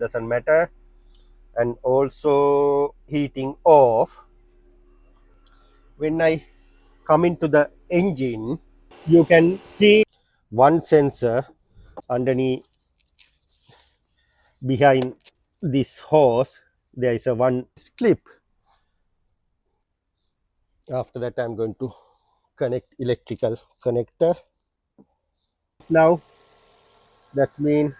doesn't matter, and also heating off. When I come into the engine, you can see one sensor underneath behind this hose. There is a one clip. After that, I'm going to connect electrical connector. Now that's mean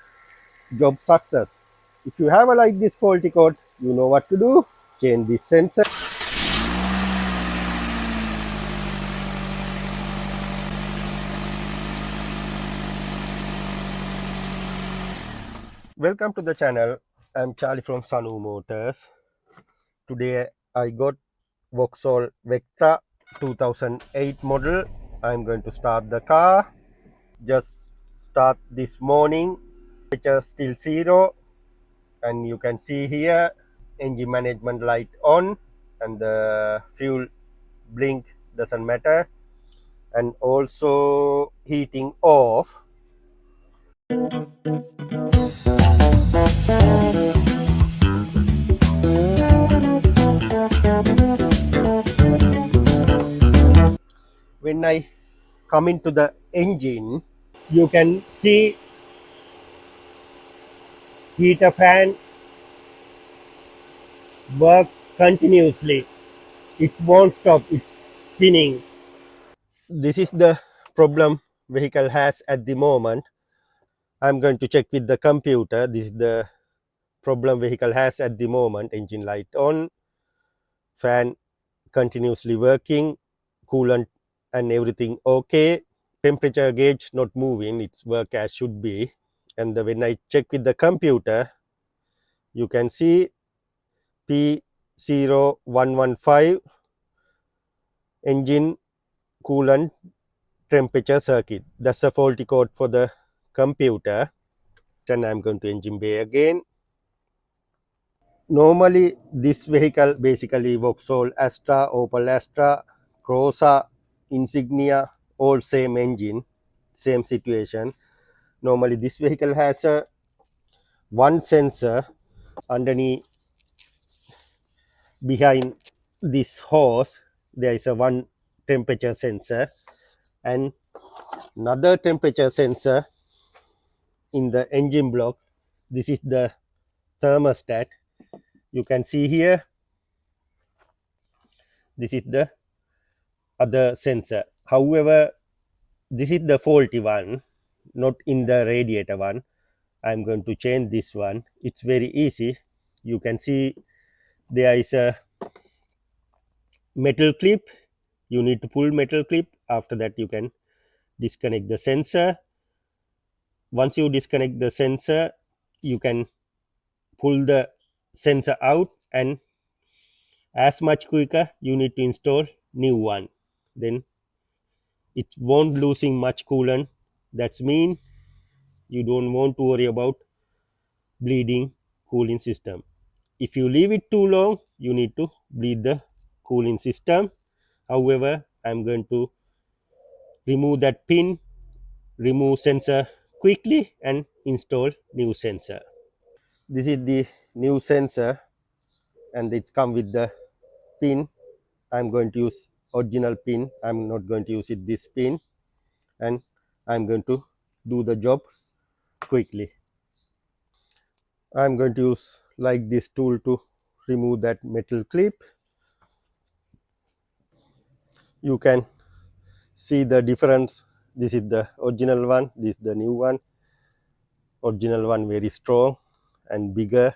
job success. If you have a like this faulty code, you know what to do. Change this sensor. Welcome to the channel. I'm Charlie from Sanumotors. Today I got Vauxhall Vectra 2008 model. I'm going to start the car. Just start this morning. Temperature still 0, and you can see here engine management light on, and the fuel blink doesn't matter, and also heating off. When I come into the engine, you can see heater fan work continuously. It won't stop, it's spinning. This is the problem vehicle has at the moment. I'm going to check with the computer. This is the problem vehicle has at the moment. Engine light on, fan continuously working, coolant and everything okay, temperature gauge not moving, it's work as should be. And when I check with the computer, you can see P0115 engine coolant temperature circuit. That's a faulty code for the computer. And I'm going to engine bay again. Normally this vehicle, basically Vauxhall Astra, Opel Astra, Corsa, Insignia, all same engine, same situation. Normally this vehicle has a one sensor underneath behind this hose. There is a one temperature sensor and another temperature sensor in the engine block. This is the thermostat. You can see here, this is the other sensor. However, this is the faulty one, not in the radiator one. I'm going to change this one. It's very easy. You can see there is a metal clip. You need to pull metal clip. After that you can disconnect the sensor. Once you disconnect the sensor, you can pull the sensor out, and as much quicker you need to install new one. Then it won't losing much coolant. That's mean you don't want to worry about bleeding cooling system. If you leave it too long, you need to bleed the cooling system. However, I'm going to remove that pin, remove sensor quickly and install new sensor. This is the new sensor and it's come with the pin. I'm going to use original pin. I'm not going to use this pin, and I'm going to do the job quickly. I'm going to use like this tool to remove that metal clip. You can see the difference. This is the original one, this is the new one. Original one very strong and bigger,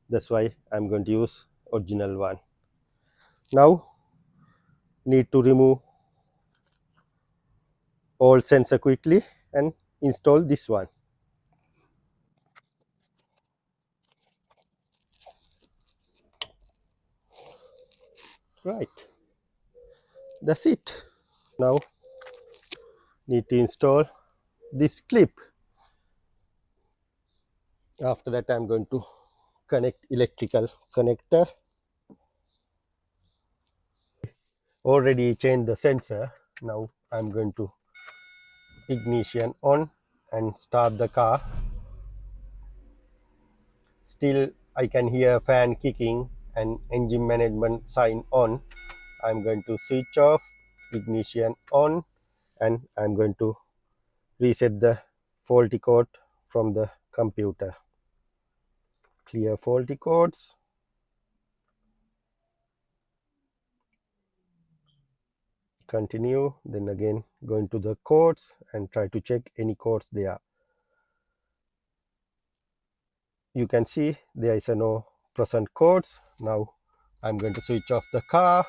that's why I'm going to use original one. Now need to remove all sensor quickly and install this one. Right, that's it. Now need to install this clip. After that I'm going to connect electrical connector. Already changed the sensor. Now I'm going to ignition on and start the car. Still I can hear fan kicking and engine management sign on. I'm going to switch off, ignition on, and I'm going to reset the faulty code from the computer. Clear faulty codes. Continue, then again going to the codes and try to check any codes there. You can see there is a no present codes. Now I'm going to switch off the car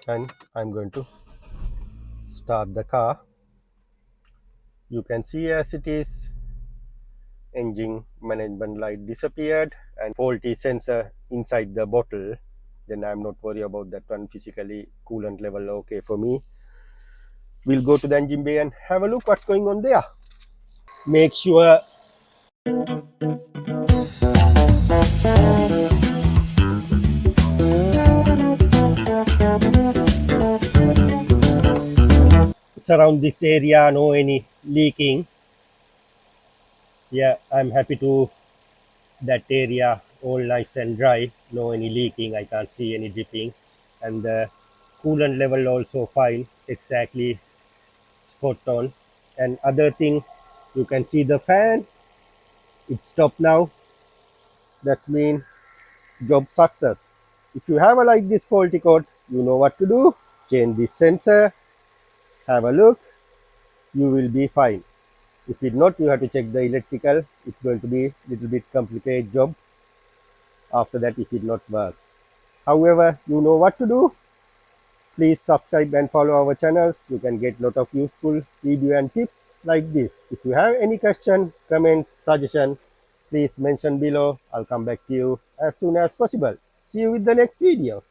and I'm going to start the car. You can see as it is, engine management light disappeared and faulty sensor inside the bottle. Then I'm not worried about that one. Physically coolant level okay for me. We'll go to the engine bay and have a look what's going on there. Make sure surround this area, no any leaking. Yeah, I'm happy to that area all nice and dry, no any leaking, I can't see any dripping, and the coolant level also fine, exactly spot on. And other thing, you can see the fan, it's stopped now. That's mean job success. If you have a like this faulty code, you know what to do. Change the sensor, have a look, you will be fine. If it not, you have to check the electrical. It's going to be little bit complicated job after that if it not work. However, you know what to do. Please subscribe and follow our channels. You can get lot of useful video and tips like this. If you have any question, comments, suggestion, please mention below. I'll come back to you as soon as possible. See you with the next video.